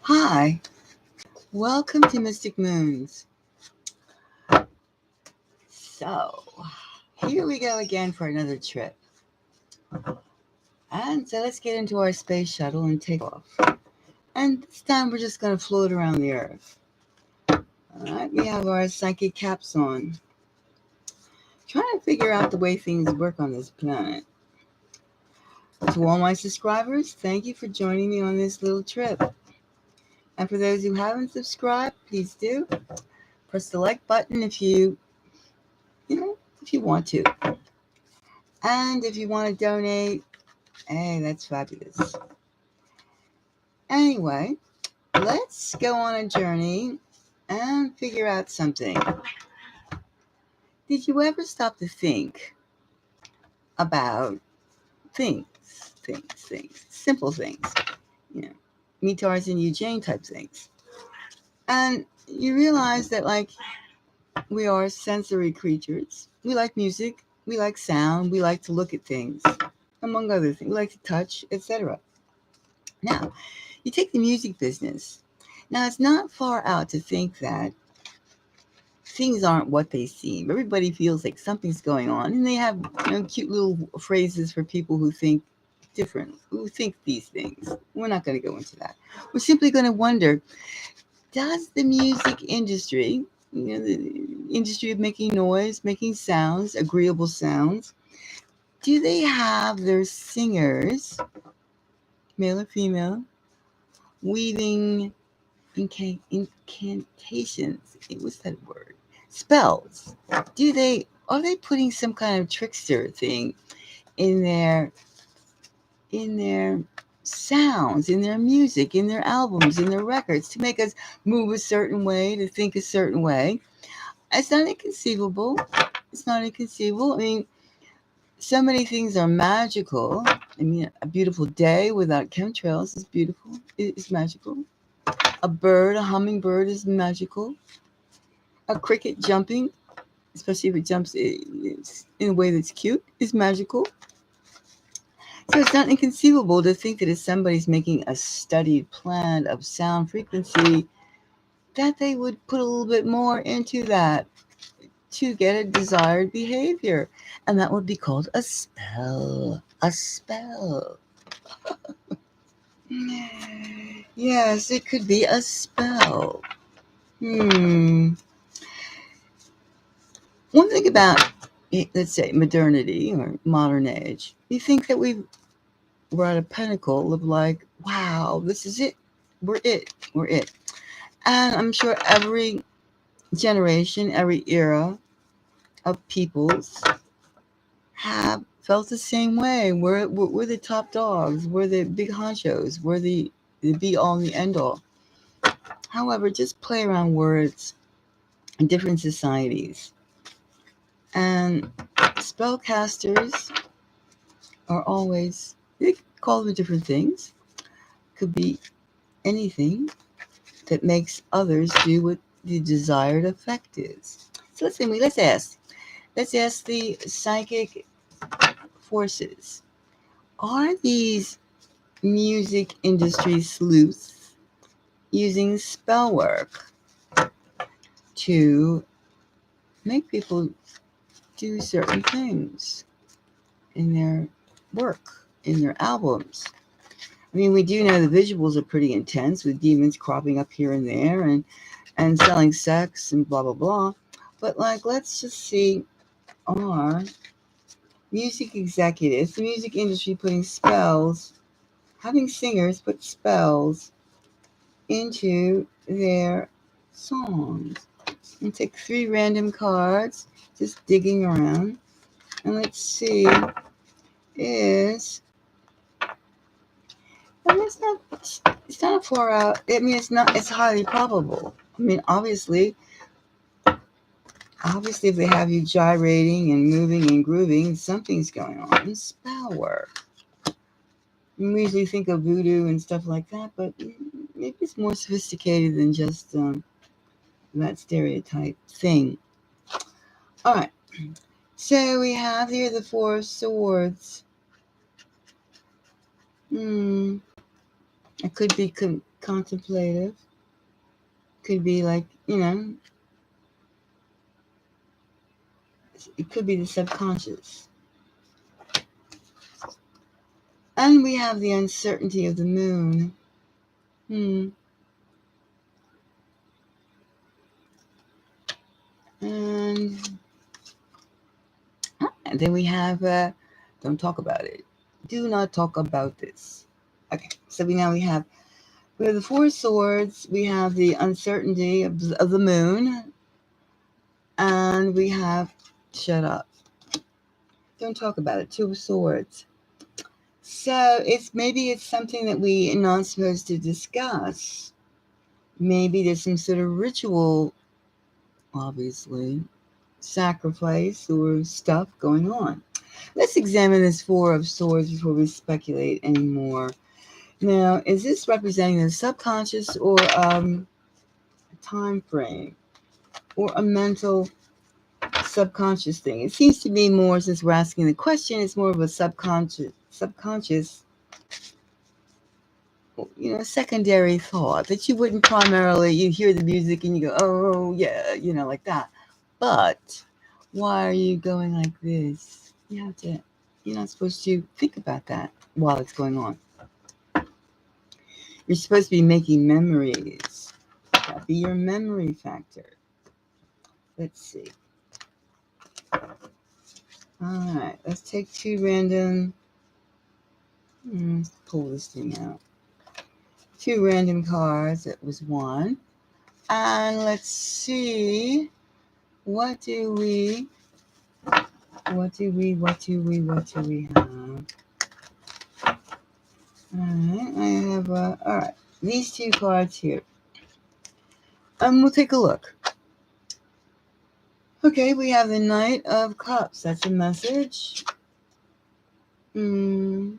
Hi, welcome to Mystic Moons. So, here we go again for another trip. And so let's get into our space shuttle and take off. And this time we're just going to float around the Earth. Alright, we have our psychic caps on. Trying to figure out the way things work on this planet. To all my subscribers, thank you for joining me on this little trip. And for those who haven't subscribed, please do. Press the like button if you want to. And if you want to donate, hey, that's fabulous. Anyway, let's go on a journey and figure out something. Did you ever stop to think about things, simple things, me, Tarzan, you, Jane type things? And you realize that, we are sensory creatures. We like music, we like sound, we like to look at things, among other things. We like to touch, etc. Now, you take the music business. Now, it's not far out to think that things aren't what they seem. Everybody feels like something's going on, and they have cute little phrases for people who think different, who think these things. We're not going to go into that. We're simply going to wonder, does the music industry, the industry of making noise, making sounds, agreeable sounds, do they have their singers, male or female, weaving incantations? What's that word? Spells. Are they putting some kind of trickster thing in their sounds, in their music, in their albums, in their records, to make us move a certain way, to think a certain way? It's not inconceivable. I mean, so many things are magical. I mean, a beautiful day without chemtrails is beautiful. It's magical. A hummingbird is magical. A cricket jumping, especially if it jumps in a way that's cute, is magical. So it's not inconceivable to think that if somebody's making a studied plan of sound frequency, that they would put a little bit more into that to get a desired behavior. And that would be called a spell. A spell. Yes, it could be a spell. One thing about, let's say, modernity or modern age, you think that we're at a pinnacle of wow, this is it. We're it. And I'm sure every generation, every era of peoples have felt the same way. We're the top dogs. We're the big honchos. We're the be all and the end all. However, just play around words in different societies. And spellcasters are always, they call them different things. Could be anything that makes others do what the desired effect is. So let's ask the psychic forces. Are these music industry sleuths using spell work to make people do certain things in their work, in their albums? I mean, we do know the visuals are pretty intense, with demons cropping up here and there and selling sex and blah, blah, blah. But let's just see, are music executives, the music industry, putting spells, having singers put spells into their songs? And take 3 random cards, just digging around, and let's see, it's not far out. I mean, it's highly probable. I mean, obviously, if they have you gyrating and moving and grooving, something's going on. Spell work. We usually think of voodoo and stuff like that, but maybe it's more sophisticated than just that stereotype thing. All right. So we have here the 4 of Swords. It could be contemplative. Could be like, it could be the subconscious. And we have the uncertainty of the moon. And then we have, don't talk about it. Do not talk about this. Okay, so we have the Four of Swords, we have the uncertainty of the moon, and we have shut up. Don't talk about it. Two of Swords. So maybe it's something that we are not supposed to discuss. Maybe there's some sort of ritual, obviously, sacrifice or stuff going on. Let's examine this Four of Swords before we speculate anymore. Now, is this representing the subconscious or a time frame or a mental subconscious thing? It seems to be more, since we're asking the question, it's more of a subconscious, secondary thought that you wouldn't primarily, you hear the music and you go, oh, yeah, like that. But why are you going like this? You're not supposed to think about that while it's going on. You're supposed to be making memories. That'd be your memory factor. Let's see. All right, let's take two random. Let's pull this thing out. Two random cards. It was one. And let's see. What do we have? All right, I have, all right, these two cards here. We'll take a look. Okay, we have the Knight of Cups. That's a message. And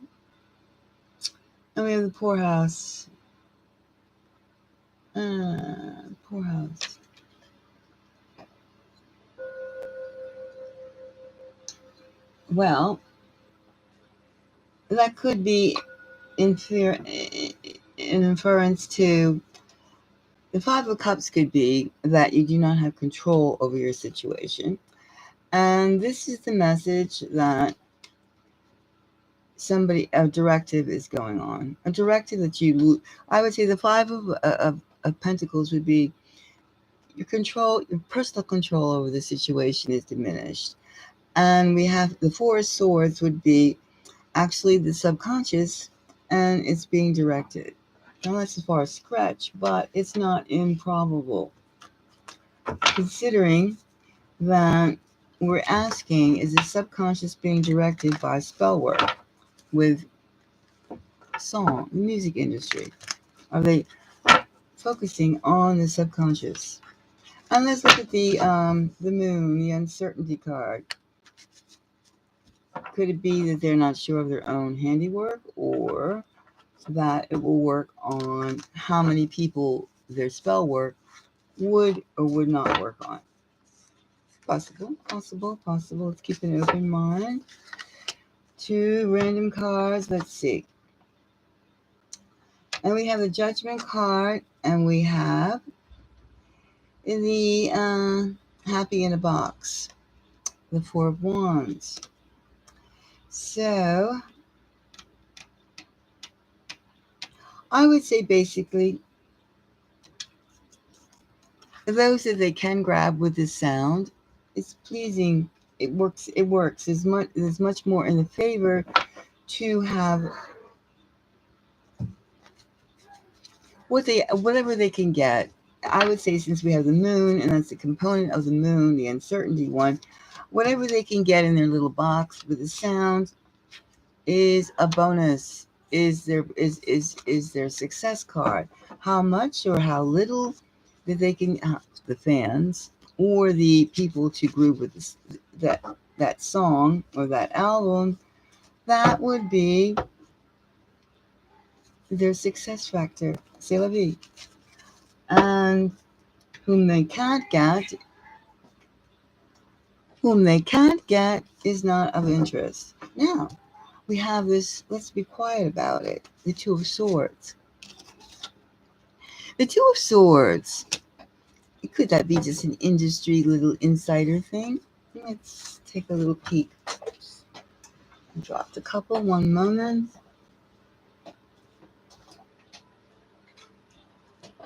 we have the Poorhouse. Poorhouse. Well, that could be in inference to the Five of Cups. Could be that you do not have control over your situation. And this is the message that a directive is going on. A directive that I would say the Five of Pentacles would be your personal control over the situation is diminished. And we have the Four of Swords would be actually the subconscious, and it's being directed. Now that's as far as stretch, but it's not improbable. Considering that we're asking, is the subconscious being directed by spell work with music industry? Are they focusing on the subconscious? And let's look at the moon, the uncertainty card. Could it be that they're not sure of their own handiwork, or that it will work on how many people their spell work would or would not work on? Possible. Let's keep an open mind. Two random cards. Let's see. And we have the Judgment card, and we have the Happy in a Box, the Four of Wands. So I would say basically those that they can grab with this sound, it's pleasing. It works. There's much more in the favor to have whatever they can get. I would say, since we have the moon, and that's the component of the moon, the uncertainty one, whatever they can get in their little box with the sound is a bonus, is their success card. How much or how little that they can, the fans or the people to groove with this, that song or that album, that would be their success factor. C'est la vie. And whom they can't get is not of interest. Now, we have this, let's be quiet about it, the Two of Swords. The Two of Swords. Could that be just an industry little insider thing? Let's take a little peek. Oops. Dropped a couple. One moment.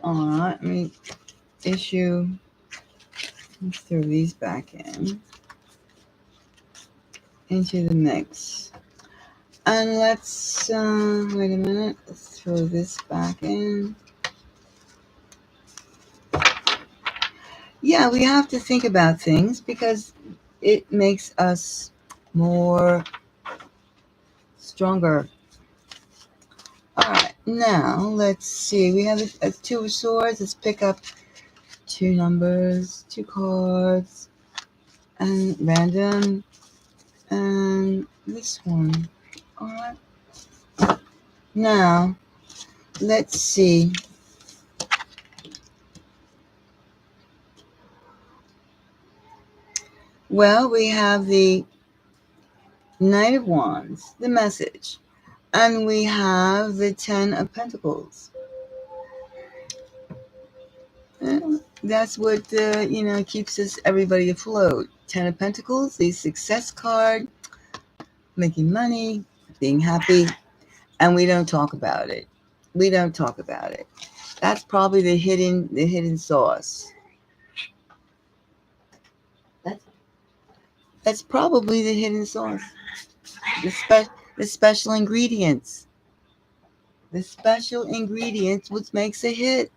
All right. Let me issue. Let's throw these back into the mix. And let's, wait a minute. Let's throw this back in. Yeah, we have to think about things because it makes us more stronger. All right, now let's see. We have a Two of Swords. Let's pick up two numbers, two cards, and random, and this one. All right. Now, let's see. Well, we have the Knight of Wands, the message, and we have the Ten of Pentacles. That's what keeps us everybody afloat. Ten of Pentacles, the success card, making money, being happy, and we don't talk about it. We don't talk about it. That's probably the hidden sauce. That's probably the hidden sauce. The special ingredients. The special ingredients, which makes a hit,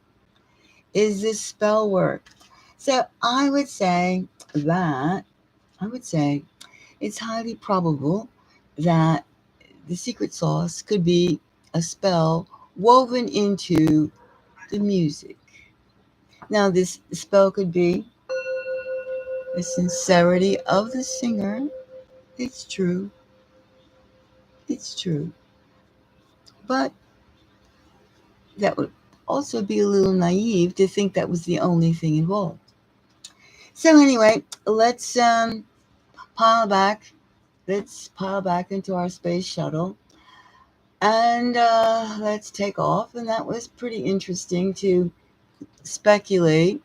is this spell work. So I would say it's highly probable that the secret sauce could be a spell woven into the music. Now, this spell could be the sincerity of the singer. It's true. It's true. But that would also be a little naive to think that was the only thing involved. So anyway, let's pile back. Let's pile back into our space shuttle. And let's take off. And that was pretty interesting to speculate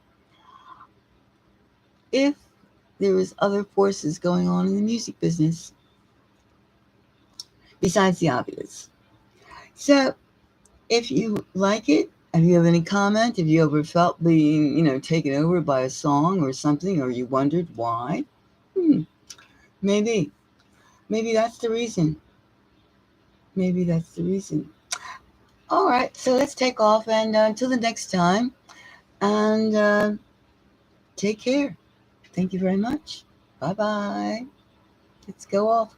if there was other forces going on in the music business besides the obvious. So if you like it, if you have any comment, if you ever felt being, taken over by a song or something, or you wondered why, maybe that's the reason. Maybe that's the reason. All right, so let's take off, and until the next time, and take care. Thank you very much. Bye-bye. Let's go off.